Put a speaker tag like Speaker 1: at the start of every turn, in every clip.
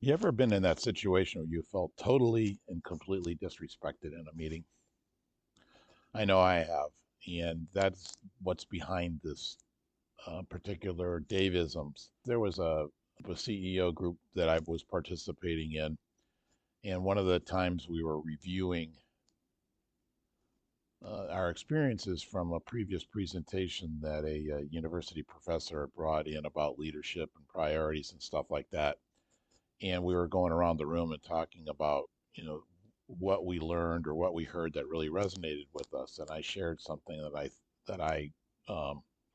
Speaker 1: You ever been in that situation where you felt totally and completely disrespected in a meeting? I know I have, and that's what's behind this particular Davisms. There was a CEO group that I was participating in, and one of the times we were reviewing our experiences from a previous presentation that a university professor brought in about leadership and priorities and stuff like that. And we were going around the room and talking about, you know, what we learned or what we heard that really resonated with us. And I shared something that I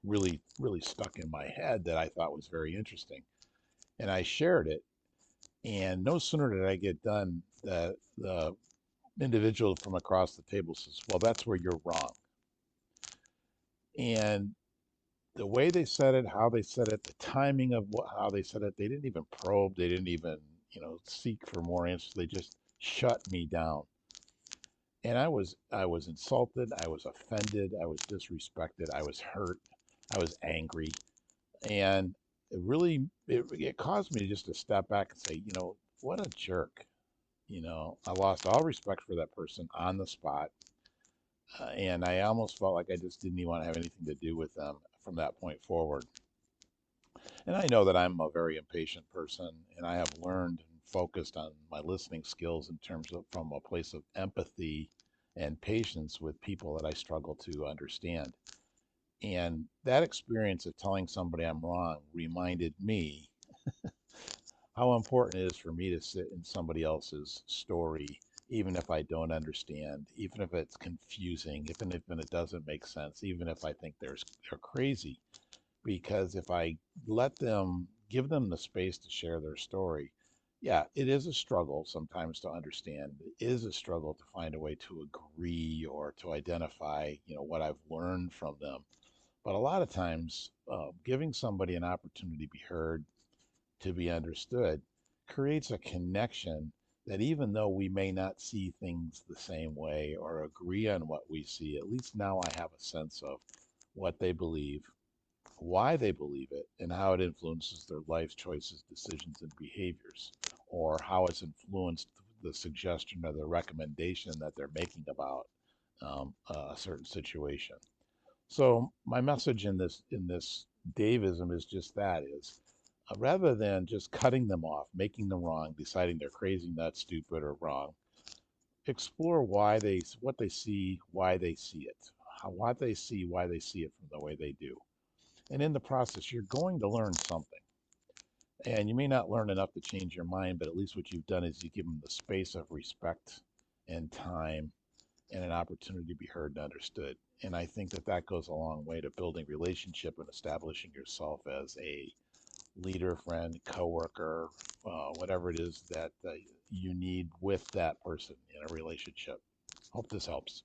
Speaker 1: really stuck in my head that I thought was very interesting. And I shared it. And no sooner did I get done, the individual from across the table says, "Well, that's where you're wrong." And the way they said it, how they said it, the timing of how they said it, they didn't even probe. They didn't even, seek for more answers. They just shut me down. And I was insulted. I was offended. I was disrespected. I was hurt. I was angry. And it caused me just to step back and say, what a jerk. I lost all respect for that person on the spot. And I almost felt like I just didn't even want to have anything to do with them from that point forward. And I know that I'm a very impatient person, and I have learned and focused on my listening skills in terms of from a place of empathy and patience with people that I struggle to understand. And that experience of telling somebody I'm wrong reminded me how important it is for me to sit in somebody else's story, even if I don't understand, even if it's confusing, even if it doesn't make sense, even if I think they're crazy. Because if I let them give them the space to share their story, yeah, it is a struggle sometimes to understand. It is a struggle to find a way to agree or to identify, what I've learned from them. But a lot of times, giving somebody an opportunity to be heard, to be understood, creates a connection that even though we may not see things the same way or agree on what we see, at least now I have a sense of what they believe, why they believe it, and how it influences their life choices, decisions, and behaviors, or how it's influenced the suggestion or the recommendation that they're making about a certain situation. So my message in this Davism is just that is rather than just cutting them off, making them wrong, deciding they're crazy, nuts, stupid, or wrong, explore what they see, why they see it, what they see, why they see it from the way they do. And in the process, you're going to learn something. And you may not learn enough to change your mind, but at least what you've done is you give them the space of respect and time and an opportunity to be heard and understood. And I think that that goes a long way to building relationship and establishing yourself as a leader, friend, coworker, whatever it is that you need with that person in a relationship. Hope this helps.